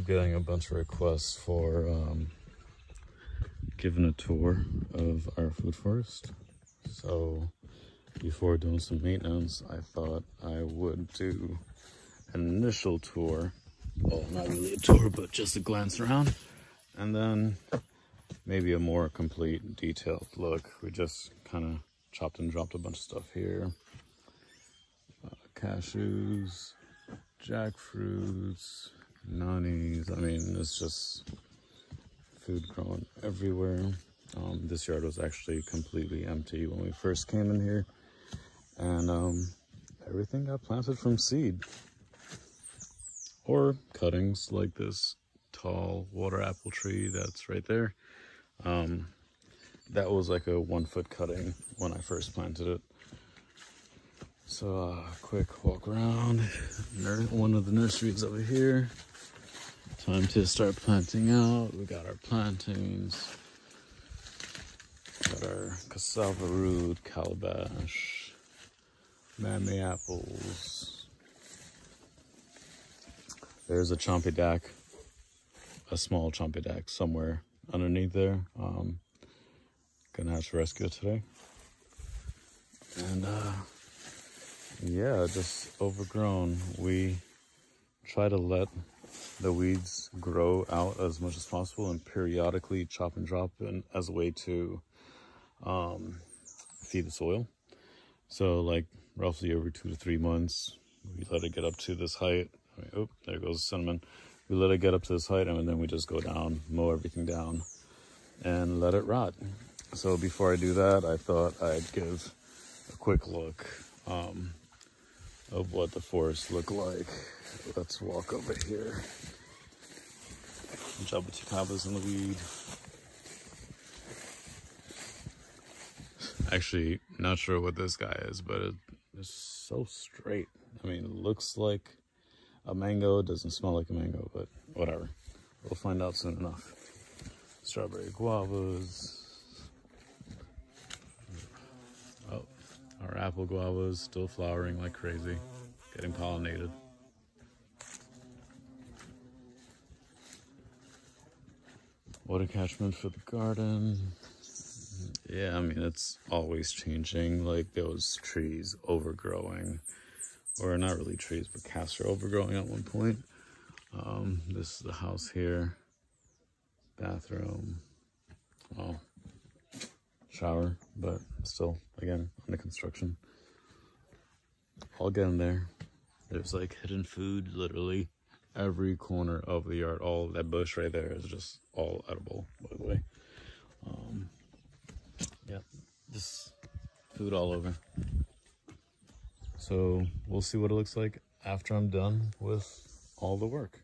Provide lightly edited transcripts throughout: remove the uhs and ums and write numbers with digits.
Getting a bunch of requests for giving a tour of our food forest. So before doing some maintenance, I thought I would do an initial tour. Well, not really a tour, but just a glance around. And then maybe a more complete, detailed look. We just kind of chopped and dropped a bunch of stuff here. Cashews, jackfruits, nannies. I mean, it's just food growing everywhere. This yard was actually completely empty when we first came in here, and everything got planted from seed or cuttings, like this tall water apple tree that's right there. That was like a 1 foot cutting when I first planted it. So quick walk around one of the nurseries over here. Time to start planting out. We got our plantains, got our cassava root, calabash, mamey apples. There's a chompidac, a small chompidac somewhere underneath there. Gonna have to rescue it today. And yeah, just overgrown. We try to let the weeds grow out as much as possible and periodically chop and drop in as a way to feed the soil. So like roughly every 2 to 3 months, we let it get up to this height. Oh, there goes the cinnamon. We let it get up to this height, and then we just go down, mow everything down, and let it rot. So before I do that, I thought I'd give a quick look of what the forest looked like. Let's walk over here. Jabuticabas in the weed. Actually, not sure what this guy is, but it's so straight. I mean, it looks like a mango. It doesn't smell like a mango, but whatever. We'll find out soon enough. Strawberry guavas. Oh, our apple guavas still flowering like crazy, getting pollinated. Water catchment for the garden. Yeah, I mean, it's always changing. Like those trees overgrowing, or not really trees, but castor overgrowing at one point. This is the house here. Bathroom. Oh, shower, but still, again, under construction. I'll get in there. There's like hidden food, literally every corner of the yard. All of that bush right there is just all edible, by the way. Yeah, just food all over. So we'll see what it looks like after I'm done with all the work.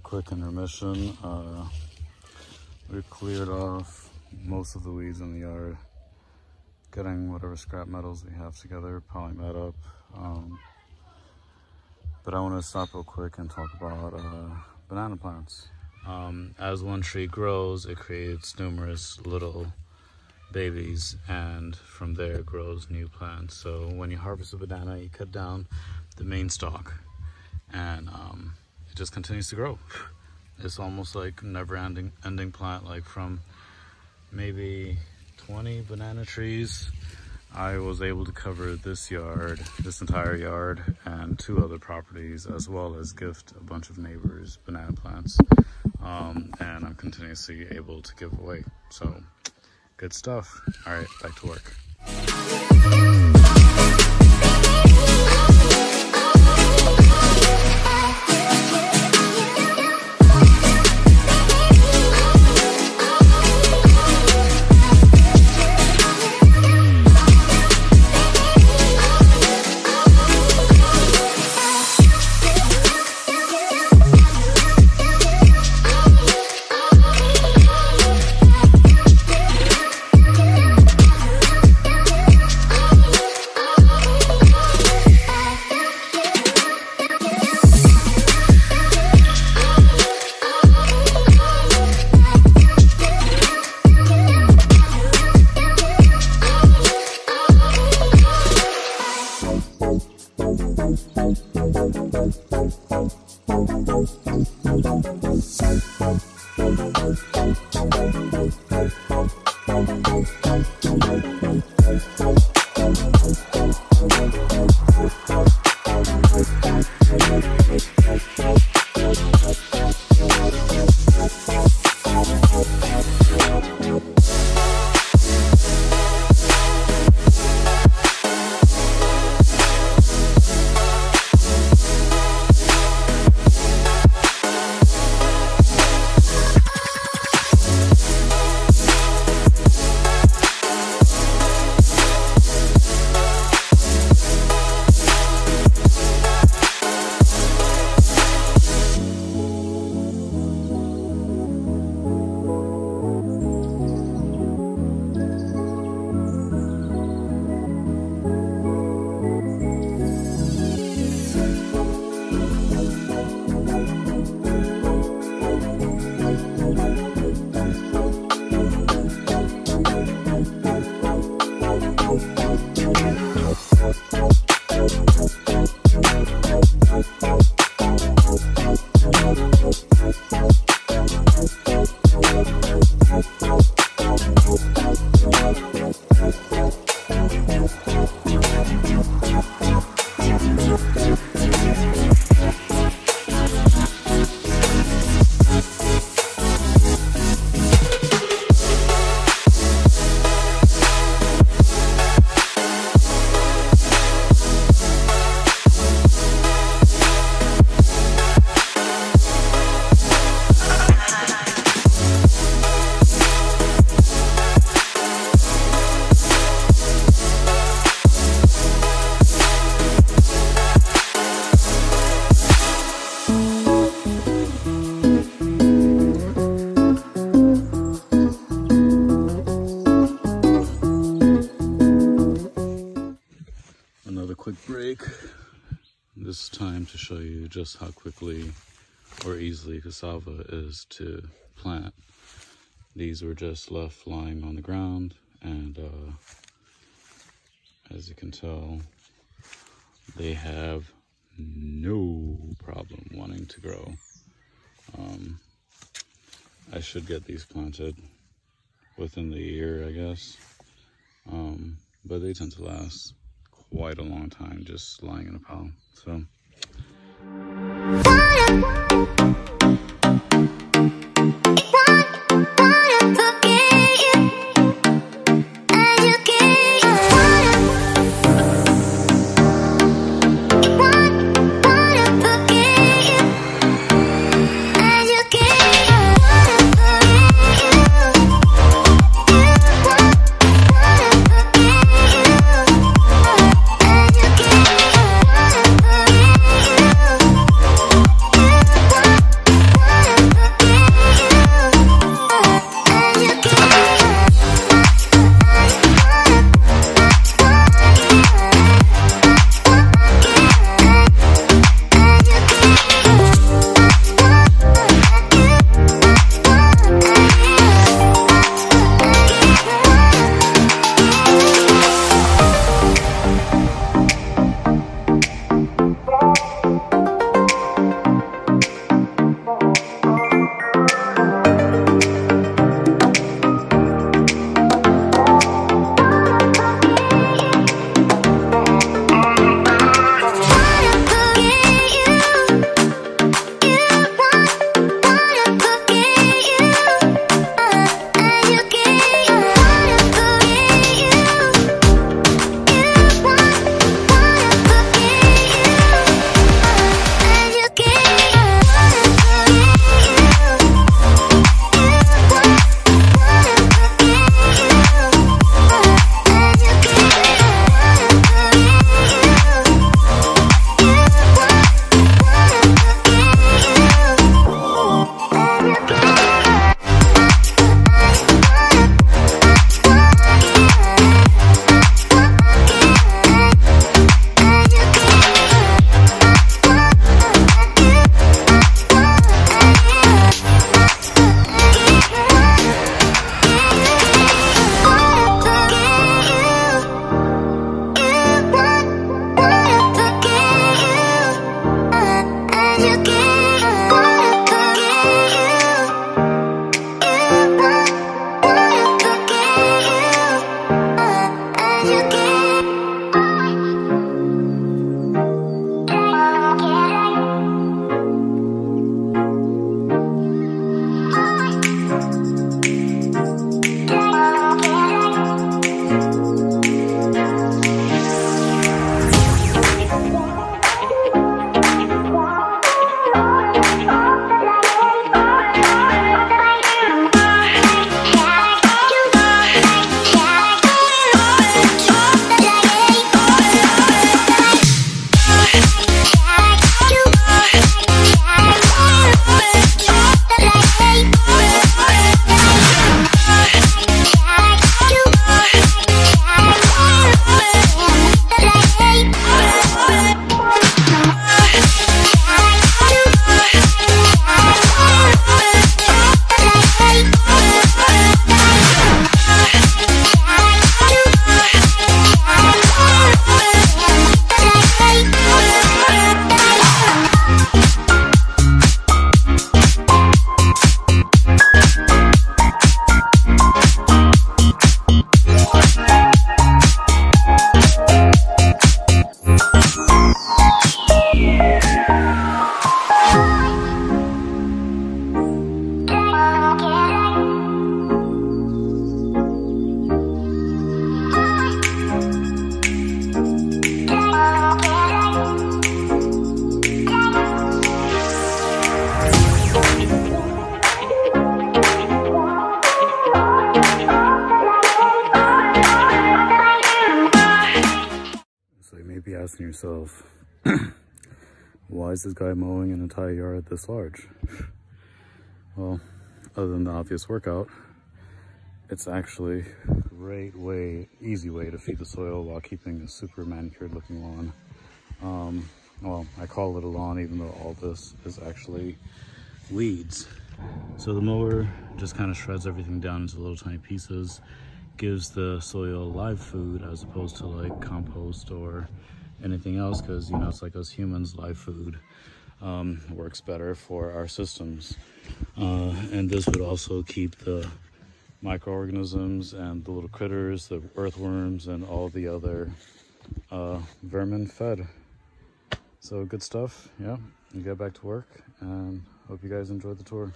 Quick intermission. We cleared off most of the weeds in the yard, getting whatever scrap metals we have together, piling that up. But I want to stop real quick and talk about banana plants. As one tree grows, it creates numerous little babies, and from there grows new plants. So when you harvest a banana, you cut down the main stalk, and it just continues to grow. It's almost like never-ending plant. Like from maybe 20 banana trees, I was able to cover this entire yard, and 2 other properties, as well as gift a bunch of neighbors banana plants. And I'm continuously able to give away. So good stuff. All right, back to work. quick break. This time to show you just how quickly or easily cassava is to plant. These were just left lying on the ground, and as you can tell, they have no problem wanting to grow. I should get these planted within the year, I guess, but they tend to last quite a long time just lying in a pile. So asking yourself, why is this guy mowing an entire yard this large? Well, other than the obvious workout, It's actually a great way, easy way to feed the soil while keeping a super manicured looking lawn. Well, I call it a lawn even though all this is actually weeds. So the mower just kind of shreds everything down into little tiny pieces, gives the soil live food as opposed to like compost or anything else, because you know it's like us humans, live food works better for our systems. And this would also keep the microorganisms and the little critters, the earthworms, and all the other vermin fed. So good stuff. Yeah, you get back to work, and hope you guys enjoyed the tour.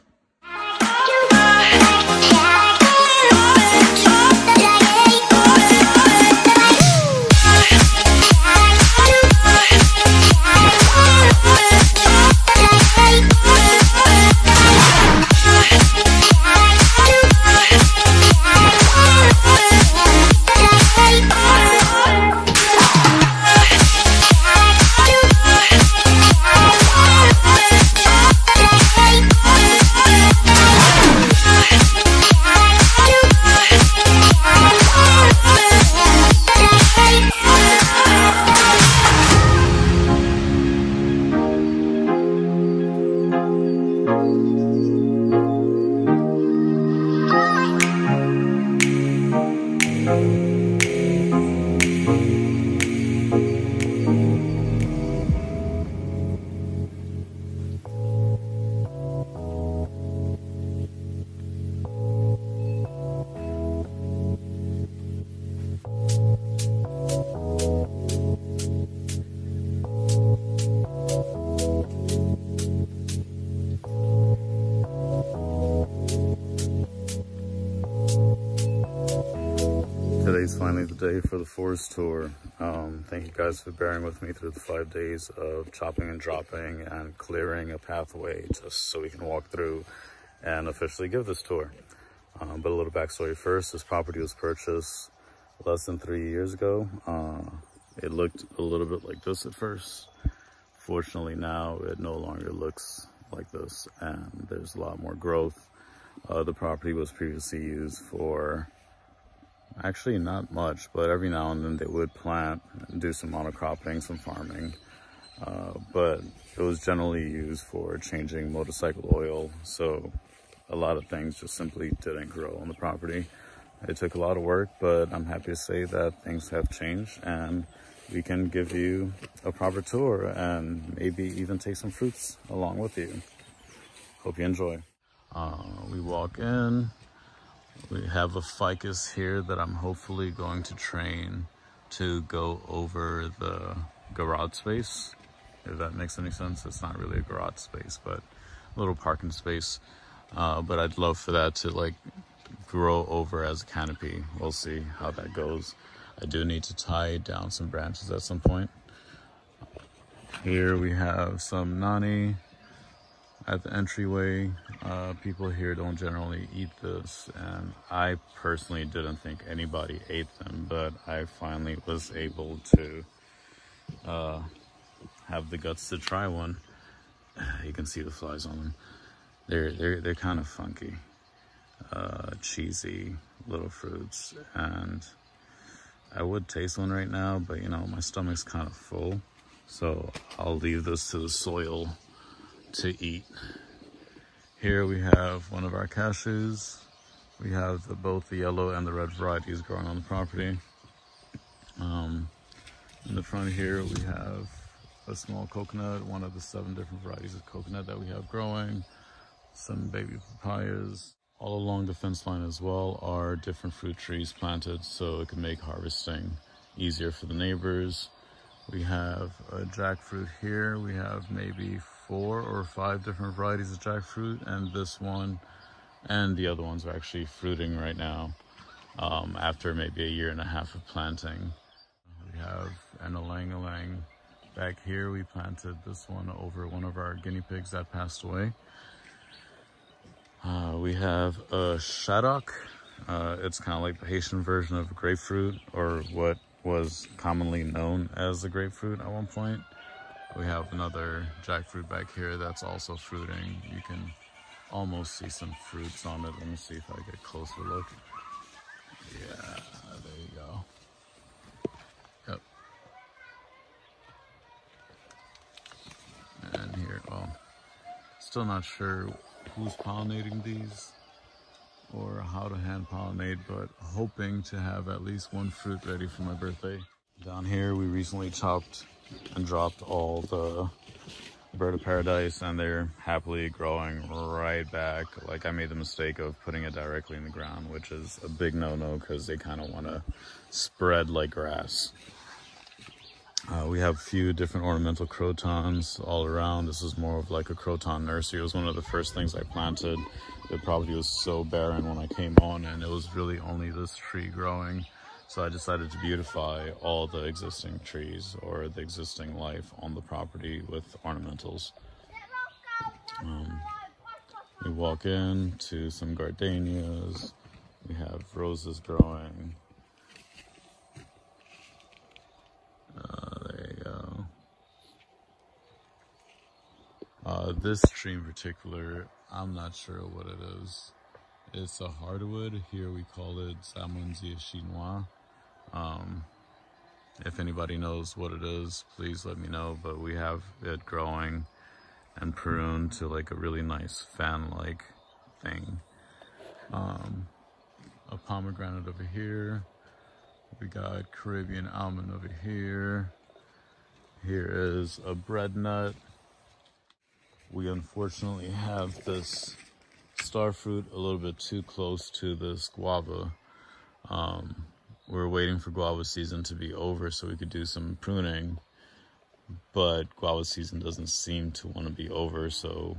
Today's finally the day for the forest tour. Thank you guys for bearing with me through the 5 days of chopping and dropping and clearing a pathway just so we can walk through and officially give this tour. But a little backstory first. This property was purchased less than 3 years ago. It looked a little bit like this at first. Fortunately now it no longer looks like this, and there's a lot more growth. The property was previously used for actually not much, but every now and then they would plant and do some monocropping, some farming. But it was generally used for changing motorcycle oil. So a lot of things just simply didn't grow on the property. It took a lot of work, but I'm happy to say that things have changed and we can give you a proper tour and maybe even take some fruits along with you. Hope you enjoy. We walk in. We have a ficus here that I'm hopefully going to train to go over the garage space, if that makes any sense. It's not really a garage space, but a little parking space. But I'd love for that to like grow over as a canopy. We'll see how that goes. I do need to tie down some branches at some point. Here we have some nani at the entryway. People here don't generally eat this, and I personally didn't think anybody ate them, but I finally was able to have the guts to try one. You can see the flies on them. They're kind of funky, cheesy little fruits, and I would taste one right now, but you know, my stomach's kind of full, so I'll leave this to the soil to eat. Here we have one of our cashews. We have both the yellow and the red varieties growing on the property. In the front here we have a small coconut, one of the 7 different varieties of coconut that we have growing, some baby papayas. All along the fence line as well are different fruit trees planted so it can make harvesting easier for the neighbors. We have a jackfruit here. We have maybe 4 or 5 different varieties of jackfruit, and this one and the other ones are actually fruiting right now after maybe 1.5 years of planting. We have an ylang-ylang back here. We planted this one over one of our guinea pigs that passed away. We have a shaddock. It's kind of like the Haitian version of grapefruit, or what was commonly known as the grapefruit at one point. We have another jackfruit back here that's also fruiting. You can almost see some fruits on it. Let me see if I get a closer look. Yeah, there you go. Yep. And here, well, still not sure who's pollinating these or how to hand pollinate, but hoping to have at least one fruit ready for my birthday. Down here, we recently chopped and dropped all the bird of paradise, and they're happily growing right back. Like, I made the mistake of putting it directly in the ground, which is a big no-no because they kind of want to spread like grass. We have a few different ornamental crotons all around. This is more of like a croton nursery. It was one of the first things I planted. The property was so barren when I came on, and it was really only this tree growing. So I decided to beautify all the existing trees or the existing life on the property with ornamentals. We walk into some gardenias. We have roses growing. There you go. This tree in particular, I'm not sure what it is. It's a hardwood. Here we call it Zamunzia chinois. If anybody knows what it is, please let me know. But we have it growing and pruned to like a really nice fan-like thing. A pomegranate over here. We got Caribbean almond over here. Here is a bread nut. We unfortunately have this star fruit a little bit too close to this guava. We're waiting for guava season to be over so we could do some pruning, but guava season doesn't seem to want to be over, so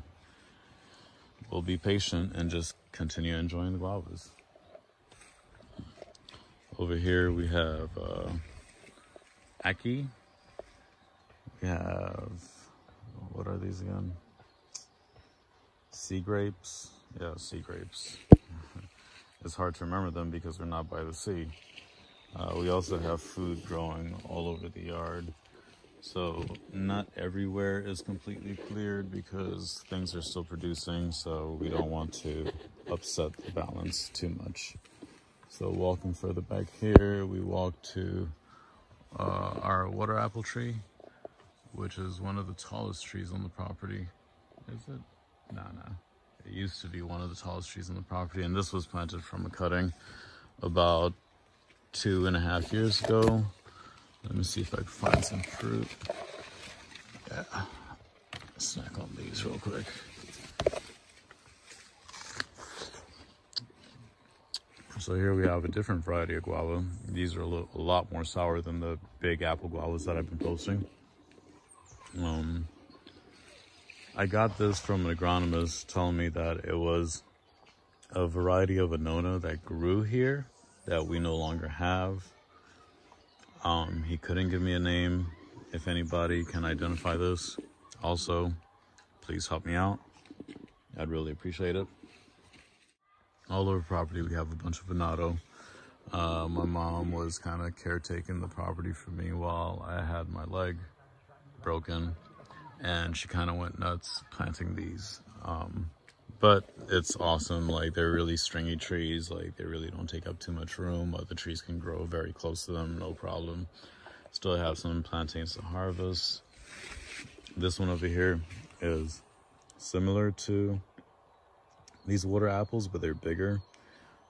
we'll be patient and just continue enjoying the guavas. Over here we have ackee. We have, what are these again? Sea grapes. Yeah, sea grapes. It's hard to remember them because we're not by the sea. We also have food growing all over the yard. So not everywhere is completely cleared because things are still producing, so we don't want to upset the balance too much. So walking further back here, we walk to our water apple tree, which is one of the tallest trees on the property. Is it? No. It used to be one of the tallest trees on the property, and this was planted from a cutting about 2.5 years ago. Let me see if I can find some fruit. Yeah, snack on these real quick. So here we have a different variety of guava. These are a lot more sour than the big apple guavas that I've been posting. I got this from an agronomist telling me that it was a variety of annona that grew here that we no longer have. He couldn't give me a name. If anybody can identify this, also, please help me out. I'd really appreciate it. All over property, we have a bunch of venado. My mom was kind of caretaking the property for me while I had my leg broken, and she kind of went nuts planting these. But it's awesome. Like, they're really stringy trees. Like, they really don't take up too much room. Other trees can grow very close to them, no problem. Still have some plantains to harvest. This one over here is similar to these water apples, but they're bigger.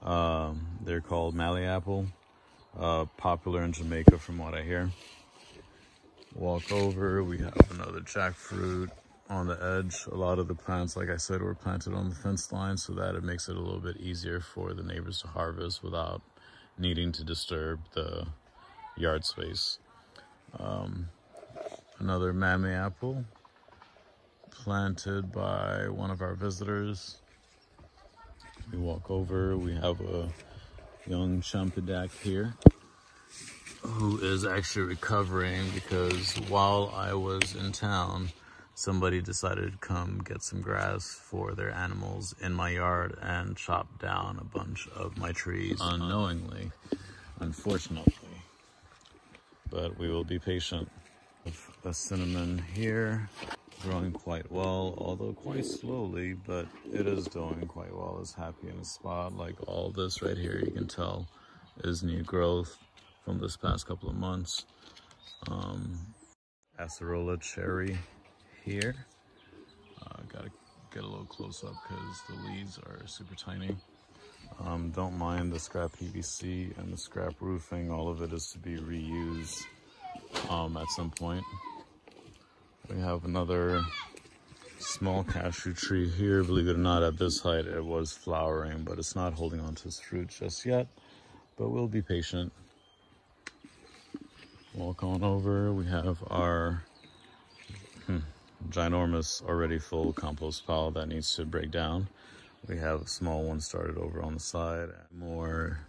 They're called Mallee apple, popular in Jamaica from what I hear. Walk over, we have another jackfruit on the edge. A lot of the plants, like I said, were planted on the fence line so that it makes it a little bit easier for the neighbors to harvest without needing to disturb the yard space. Another mamey apple planted by one of our visitors. We walk over, we have a young champidac here who is actually recovering because while I was in town, somebody decided to come get some grass for their animals in my yard and chop down a bunch of my trees unknowingly, unfortunately. But we will be patient. A cinnamon here, growing quite well, although quite slowly, but it is doing quite well. It's happy in a spot. Like all this right here, you can tell is new growth from this past couple of months. Acerola cherry here. Gotta get a little close up because the leaves are super tiny. Don't mind the scrap PVC and the scrap roofing. All of it is to be reused at some point. We have another small cashew tree here. Believe it or not, at this height it was flowering, but it's not holding on to its fruit just yet. But we'll be patient. Walk on over. We have our ginormous, already full compost pile that needs to break down. We have a small one started over on the side. More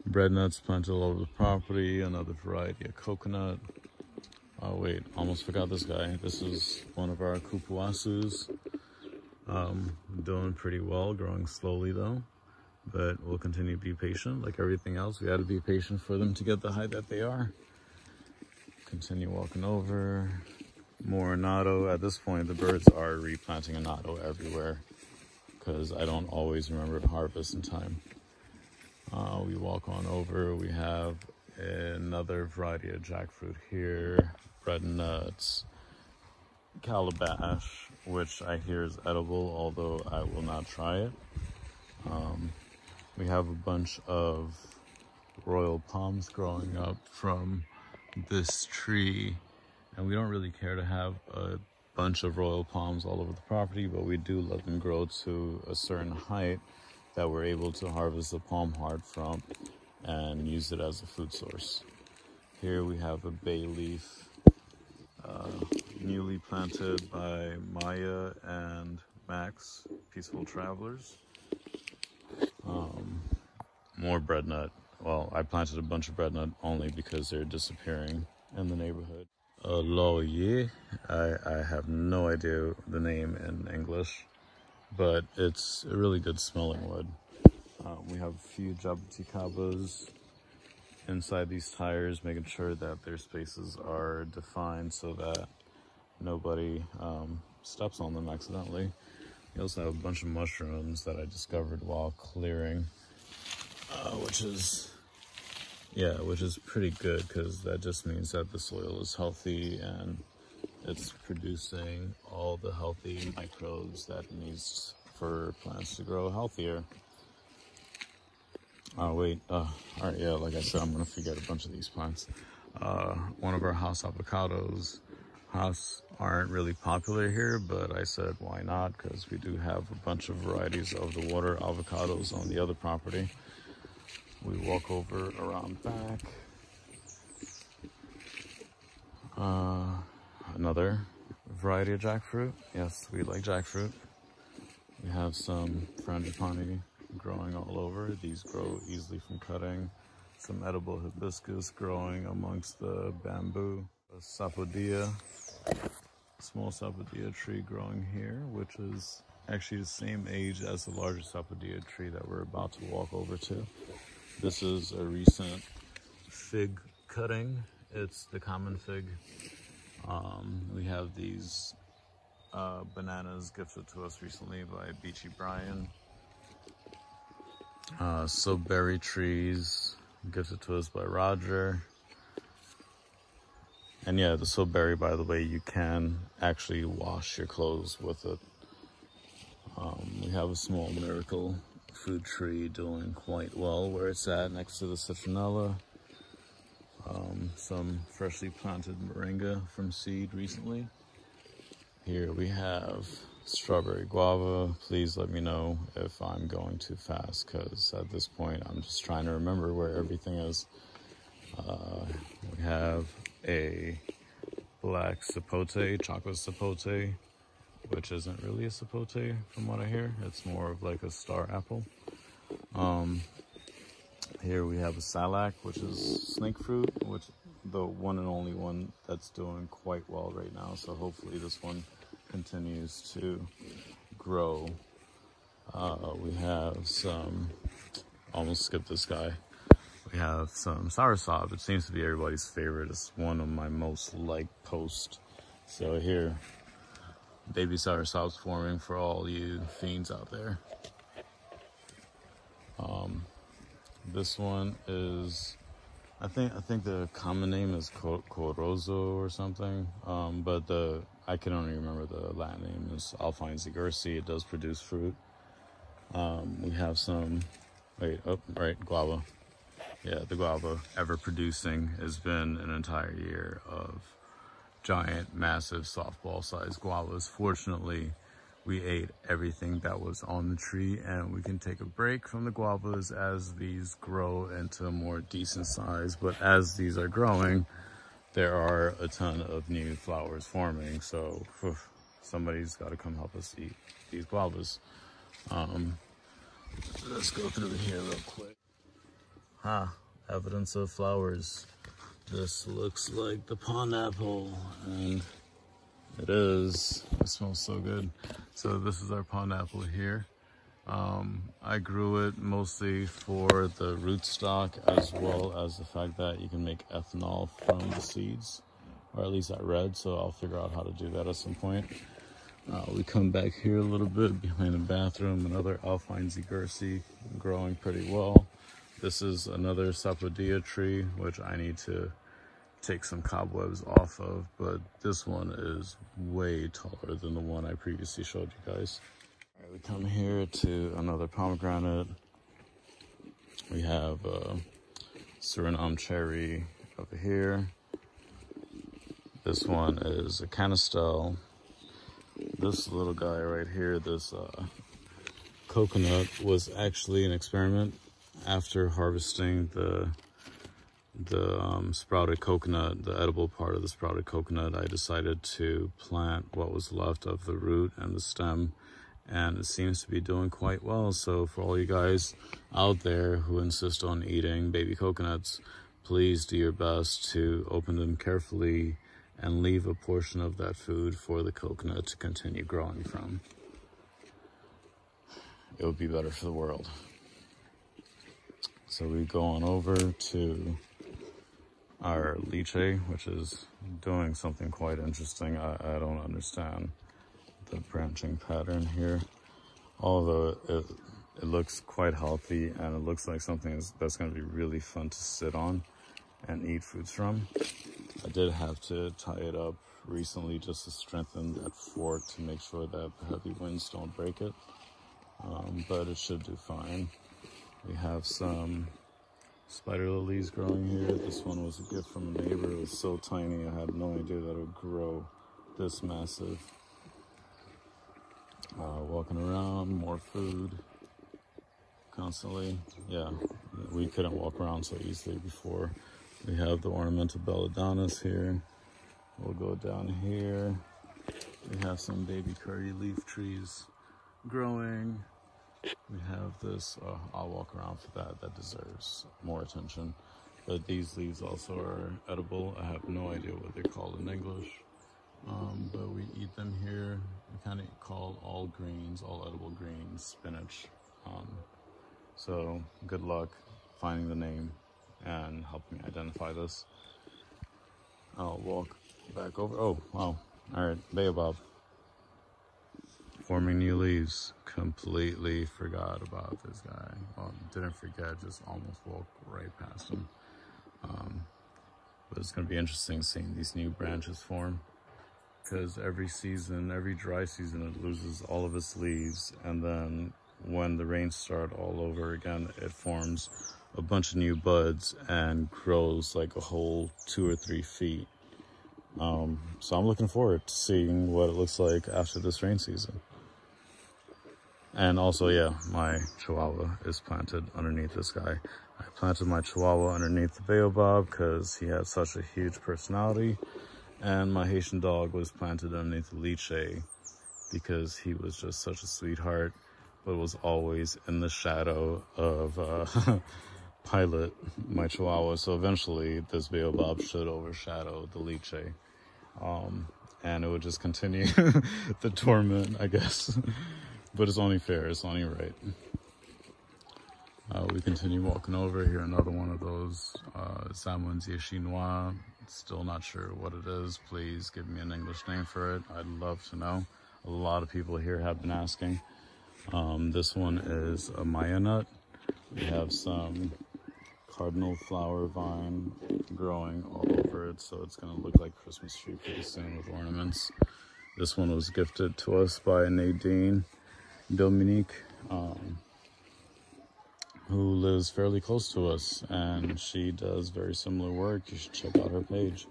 bread nuts planted all over the property. Another variety of coconut. Oh wait, almost forgot this guy. This is one of our kupuasus. Doing pretty well, growing slowly though. But we'll continue to be patient. Like everything else, we had to be patient for them to get the height that they are. Continue walking over. More annatto. At this point, the birds are replanting annatto everywhere because I don't always remember to harvest in time. We walk on over. We have another variety of jackfruit here. Bread nuts. Calabash, which I hear is edible, although I will not try it. We have a bunch of royal palms growing up from this tree, and we don't really care to have a bunch of royal palms all over the property, but we do let them grow to a certain height that we're able to harvest the palm heart from and use it as a food source. Here we have a bay leaf, newly planted by Maya and Max, peaceful travelers. More bread nut. Well, I planted a bunch of bread nut only because they're disappearing in the neighborhood. Laurier. I have no idea the name in English, but it's a really good smelling wood. We have a few jabuticabas inside these tires, making sure that their spaces are defined so that nobody steps on them accidentally. We also have a bunch of mushrooms that I discovered while clearing, which is pretty good because that just means that the soil is healthy and it's producing all the healthy microbes that it needs for plants to grow healthier. Oh wait, all right, yeah, like I said, I'm gonna forget a bunch of these plants. One of our house avocados. House aren't really popular here, but I said why not, because we do have a bunch of varieties of the water avocados on the other property. We walk over around back. Another variety of jackfruit. Yes, we like jackfruit. We have some frangipani growing all over. These grow easily from cutting. Some edible hibiscus growing amongst the bamboo. A sapodilla, small sapodilla tree growing here, which is actually the same age as the larger sapodilla tree that we're about to walk over to. This is a recent fig cutting. It's the common fig. We have these bananas gifted to us recently by Beachy Brian. Soberry trees gifted to us by Roger. And yeah, the soberry, by the way, you can actually wash your clothes with it. We have a small miracle food tree doing quite well where it's at, next to the citronella. Some freshly planted moringa from seed recently. Here we have strawberry guava. Please let me know if I'm going too fast, because at this point I'm just trying to remember where everything is. We have a black sapote, chocolate sapote, which isn't really a sapote from what I hear. It's more of like a star apple. Here we have a salac, which is snake fruit, which the one and only one that's doing quite well right now. So hopefully this one continues to grow. We have some, almost skipped this guy. We have some soursop. It seems to be everybody's favorite. It's one of my most liked posts. So here, baby soursop's forming for all you fiends out there. This one is, I think the common name is Corozo or something. But I can only remember the Latin name is Alpine Zigursi. It does produce fruit. We have some, guava. Yeah, the guava, ever producing, has been an entire year of giant, massive, softball-sized guavas. Fortunately, we ate everything that was on the tree, and we can take a break from the guavas as these grow into a more decent size. But as these are growing, there are a ton of new flowers forming, so somebody's got to come help us eat these guavas. Let's go through here real quick. Evidence of flowers. This looks like the pond apple, and it is. It smells so good. So this is our pond apple here. I grew it mostly for the rootstock, as well as the fact that you can make ethanol from the seeds, or at least I read, so I'll figure out how to do that at some point. We come back here a little bit behind the bathroom, another Alpine Zigursi growing pretty well. This is another Sapodilla tree, which I need to take some cobwebs off of, but this one is way taller than the one I previously showed you guys. All right, we come here to another pomegranate. We have Suriname cherry over here. This one is a canistel. This little guy right here, this coconut, was actually an experiment. After harvesting the sprouted coconut, the edible part of the sprouted coconut, I decided to plant what was left of the root and the stem, and it seems to be doing quite well. So for all you guys out there who insist on eating baby coconuts, please do your best to open them carefully and leave a portion of that food for the coconut to continue growing from. It would be better for the world. So we go on over to our lychee, which is doing something quite interesting. I don't understand the branching pattern here, although it looks quite healthy, and it looks like something that's going to be really fun to sit on and eat fruits from. I did have to tie it up recently just to strengthen that fork to make sure that the heavy winds don't break it, but it should do fine. We have some spider lilies growing here. This one was a gift from a neighbor. It was so tiny, I had no idea that it would grow this massive. Walking around, more food constantly. Yeah, we couldn't walk around so easily before. We have the ornamental belladonnas here. We'll go down here. We have some baby curry leaf trees growing. We have this, I'll walk around for that. That deserves more attention. But these leaves also are edible. I have no idea what they're called in English. But we eat them here. We kind of call all greens, all edible greens, spinach. So good luck finding the name and helping me identify this. I'll walk back over. Oh, wow. All right, baobab. Forming new leaves. Completely forgot about this guy. Well, didn't forget, just almost walked right past him. But it's going to be interesting seeing these new branches form, because every season, every dry season, it loses all of its leaves, and then when the rains start all over again, it forms a bunch of new buds and grows like a whole 2 or 3 feet. So I'm looking forward to seeing what it looks like after this rain season. And also, yeah, my chihuahua is planted underneath this guy. I planted my chihuahua underneath the baobab because he had such a huge personality. And my Haitian dog was planted underneath the lychee because he was just such a sweetheart, but was always in the shadow of Pilot, my chihuahua. So eventually this baobab should overshadow the lychee. And it would just continue the torment, I guess. But it's only fair, it's only right. We continue walking over here, another one of those Salmonsia chinois. Still not sure what it is. Please give me an English name for it. I'd love to know. A lot of people here have been asking. This one is a Maya nut. We have some cardinal flower vine growing all over it, so it's gonna look like Christmas tree pretty soon with ornaments. This one was gifted to us by Nadine Dominique, who lives fairly close to us, and she does very similar work. You should check out her page.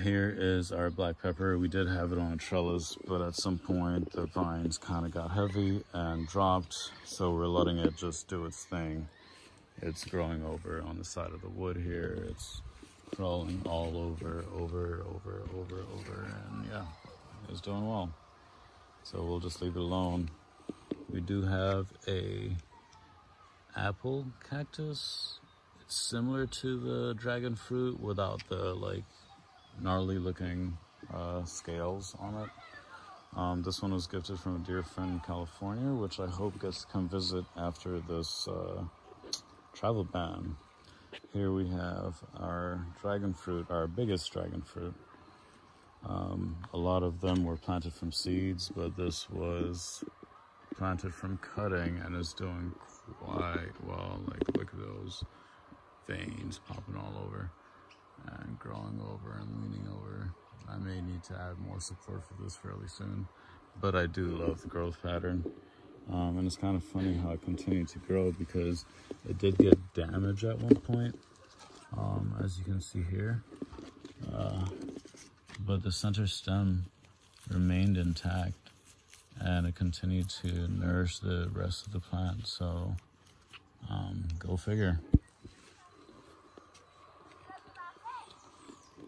Here is our black pepper. We did have it on a trellis, but at some point the vines kind of got heavy and dropped, so we're letting it just do its thing. It's growing over on the side of the wood here. It's crawling all over, and yeah, it's doing well. So we'll just leave it alone. We do have a apple cactus. It's similar to the dragon fruit without the like gnarly looking scales on it. This one was gifted from a dear friend in California, which I hope gets to come visit after this travel ban. Here we have our dragon fruit, our biggest dragon fruit. A lot of them were planted from seeds, but this was planted from cutting and is doing quite well. Like, look at those veins popping all over and growing over and leaning over. I may need to add more support for this fairly soon, but I do love the growth pattern. And it's kind of funny how it continued to grow because it did get damaged at one point, as you can see here. But the center stem remained intact and it continued to nourish the rest of the plant. So go figure.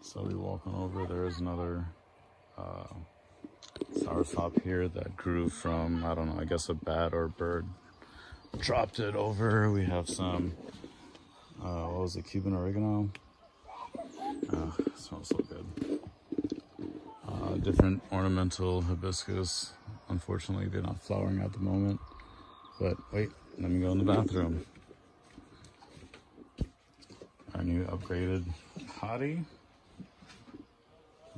So we walk on over, there is another soursop here that grew from, I don't know, I guess a bat or a bird dropped it over. We have some, what was it, Cuban oregano? It smells so good. Different ornamental hibiscus. Unfortunately, they're not flowering at the moment. But wait, let me go in the bathroom. Our new upgraded Haiti.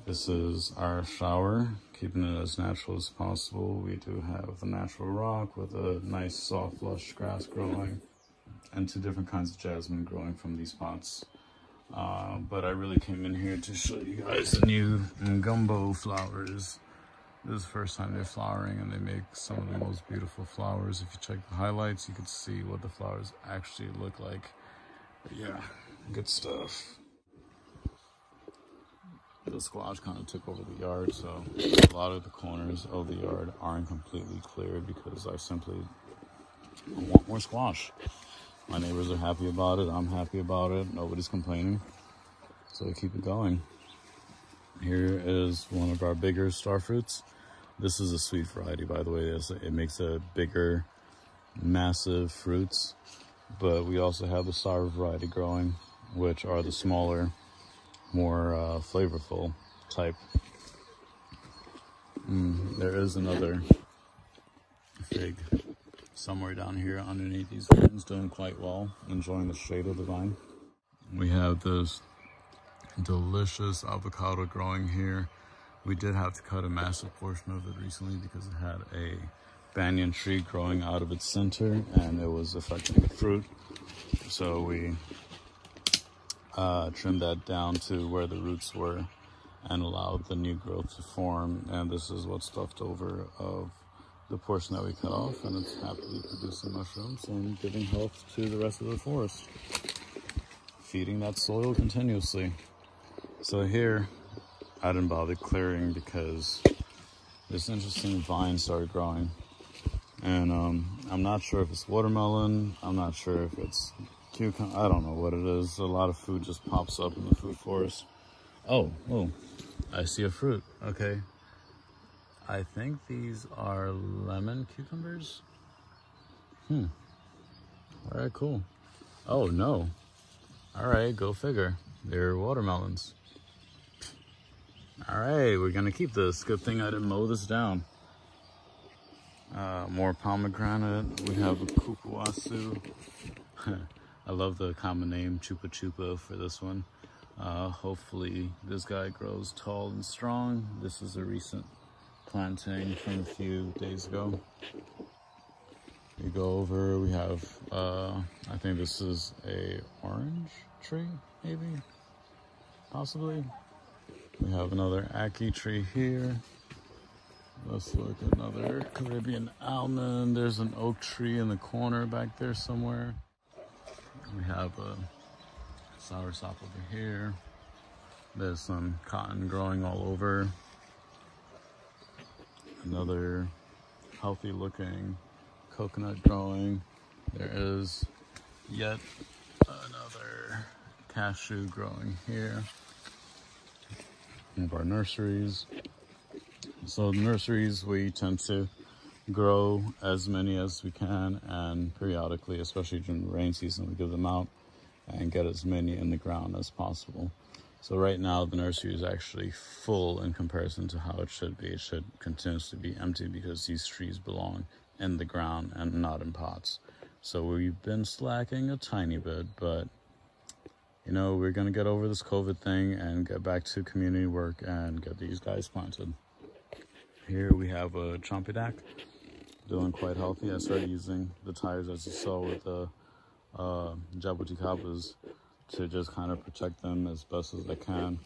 This is our shower, keeping it as natural as possible. We do have the natural rock with a nice soft lush grass growing and 2 different kinds of jasmine growing from these pots. But I really came in here to show you guys the new gumbo flowers. This is the first time they're flowering, and they make some of the most beautiful flowers. If you check the highlights, you can see what the flowers actually look like. But yeah, good stuff. The squash kind of took over the yard, so a lot of the corners of the yard aren't completely cleared because I simply want more squash. My neighbors are happy about it. I'm happy about it. Nobody's complaining. So we keep it going. Here is one of our bigger star fruits. This is a sweet variety, by the way. It makes a bigger, massive fruits. But we also have the sour variety growing, which are the smaller, more flavorful type. There is another fig somewhere down here underneath these vines, doing quite well, enjoying the shade of the vine. We have this delicious avocado growing here. We did have to cut a massive portion of it recently because it had a banyan tree growing out of its center and it was affecting the fruit. So we trimmed that down to where the roots were and allowed the new growth to form. And this is what's left over of the portion that we cut off, and it's happily producing mushrooms and giving health to the rest of the forest, feeding that soil continuously. So here, I didn't bother clearing because this interesting vine started growing. And I'm not sure if it's watermelon, I'm not sure if it's cucumber, I don't know what it is. A lot of food just pops up in the food forest. Oh, I see a fruit, okay. I think these are lemon cucumbers. All right, cool. Oh, no. All right, go figure. They're watermelons. All right, we're gonna keep this. Good thing I didn't mow this down. More pomegranate. We have a kukuasu. I love the common name Chupa Chupa for this one. Hopefully this guy grows tall and strong. This is a recent planting from a few days ago. We go over, we have, I think this is a orange tree, maybe, possibly. We have another ackee tree here. Let's look at another Caribbean almond. There's an oak tree in the corner back there somewhere. We have a soursop over here. There's some cotton growing all over. Another healthy looking coconut growing. There is yet another cashew growing here. One of our nurseries. So nurseries, we tend to grow as many as we can, and periodically, especially during the rain season, we give them out and get as many in the ground as possible. So right now the nursery is actually full in comparison to how it should be. It should continuously be empty because these trees belong in the ground and not in pots. So we've been slacking a tiny bit, but you know, we're gonna get over this COVID thing and get back to community work and get these guys planted. Here we have a chompidak, doing quite healthy. I started using the tires, as you saw, with the jabuticabas to just kind of protect them as best as I can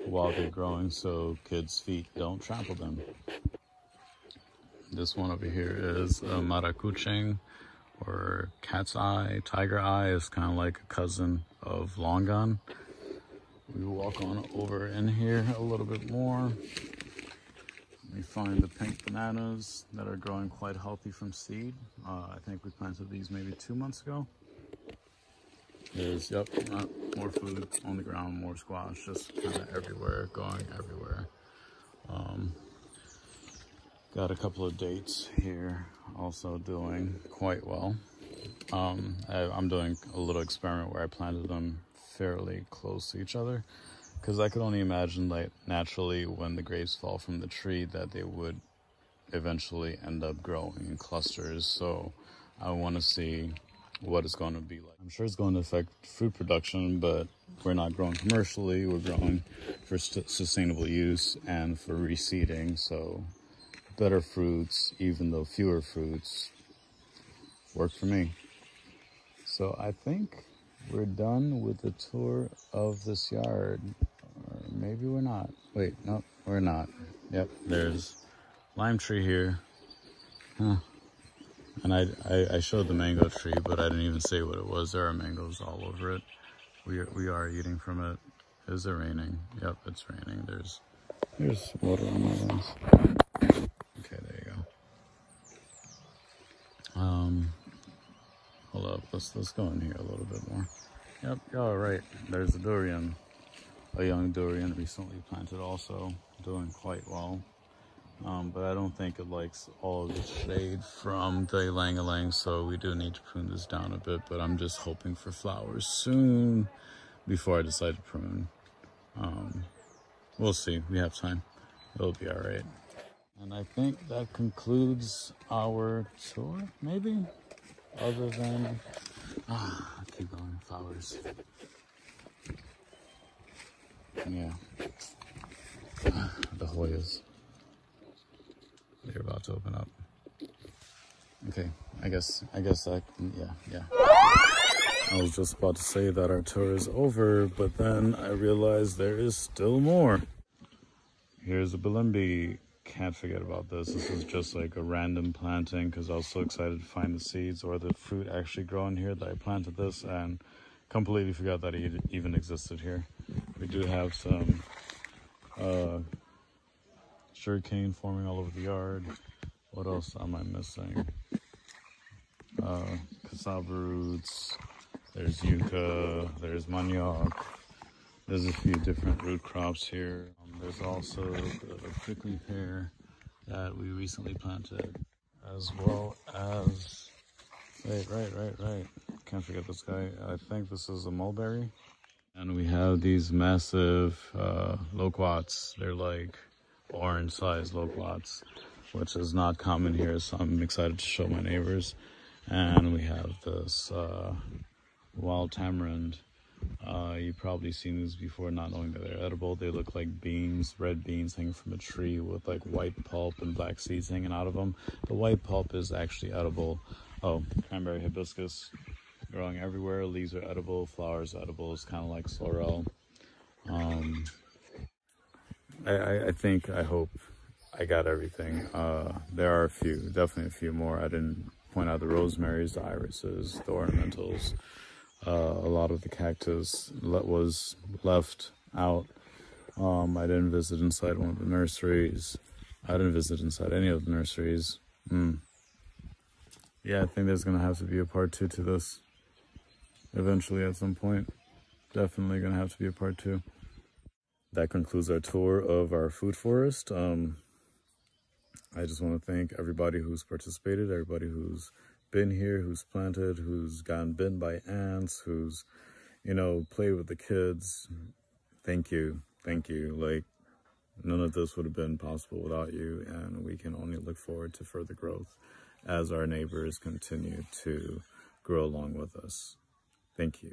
while they're growing so kids' feet don't trample them. This one over here is a maracuching, or cat's eye. Tiger eye is kind of like a cousin of longan. We walk on over in here a little bit more. We find the pink bananas that are growing quite healthy from seed. I think we planted these maybe 2 months ago. There's, yep, more food on the ground, more squash, just kind of everywhere, going everywhere. Got a couple of dates here, also doing quite well. I'm doing a little experiment where I planted them fairly close to each other, because I could only imagine, like, naturally when the grapes fall from the tree that they would eventually end up growing in clusters. So I want to see what it's going to be like. I'm sure it's going to affect food production, but we're not growing commercially. We're growing for sustainable use and for reseeding. So better fruits, even though fewer fruits, work for me. So I think we're done with the tour of this yard. Or maybe we're not. Wait, no, we're not. Yep, there's lime tree here. Huh. And I showed the mango tree, but I didn't even say what it was. There are mangoes all over it. We are eating from it. Is it raining? Yep, it's raining. There's water on my lens. Okay, there you go. Hold up, let's go in here a little bit more. Yep, you're all right. There's a durian, a young durian recently planted, also doing quite well. But I don't think it likes all of the shade from the ylang-ylang, so we do need to prune this down a bit, but I'm just hoping for flowers soon before I decide to prune. We'll see, we have time. It'll be all right. And I think that concludes our tour, maybe? Other than, keep going, flowers. Yeah. The Hoyas. They're about to open up. Okay, I guess yeah. I was just about to say that our tour is over, but then I realized there is still more. Here's a bilimbi. Can't forget about this. This is just like a random planting because I was so excited to find the seeds or the fruit actually growing here that I planted this and completely forgot that it even existed here. We do have some sugarcane forming all over the yard. What else am I missing? Cassava roots. There's yucca. There's manioc. There's a few different root crops here. There's also the prickly pear that we recently planted, as well as, right. Can't forget this guy. I think this is a mulberry. And we have these massive loquats. They're like orange-sized loquats, which is not common here, so I'm excited to show my neighbors. And we have this wild tamarind. You've probably seen these before, not knowing that they're edible. They look like beans, red beans hanging from a tree with like white pulp and black seeds hanging out of them. The white pulp is actually edible. Oh, cranberry hibiscus growing everywhere. Leaves are edible, flowers edible. It's kind of like sorrel. I hope I got everything. There are a few, definitely a few more. I didn't point out the rosemaries, the irises, the ornamentals. A lot of the cactus was left out. I didn't visit inside one of the nurseries. I didn't visit inside any of the nurseries. Yeah, I think there's going to have to be a part 2 to this. Eventually, at some point. Definitely going to have to be a part 2. That concludes our tour of our food forest. I just want to thank everybody who's participated, everybody who's been here, who's planted, who's gotten bitten by ants, who's, played with the kids. Thank you. Thank you. Like, none of this would have been possible without you, and we can only look forward to further growth as our neighbors continue to grow along with us. Thank you.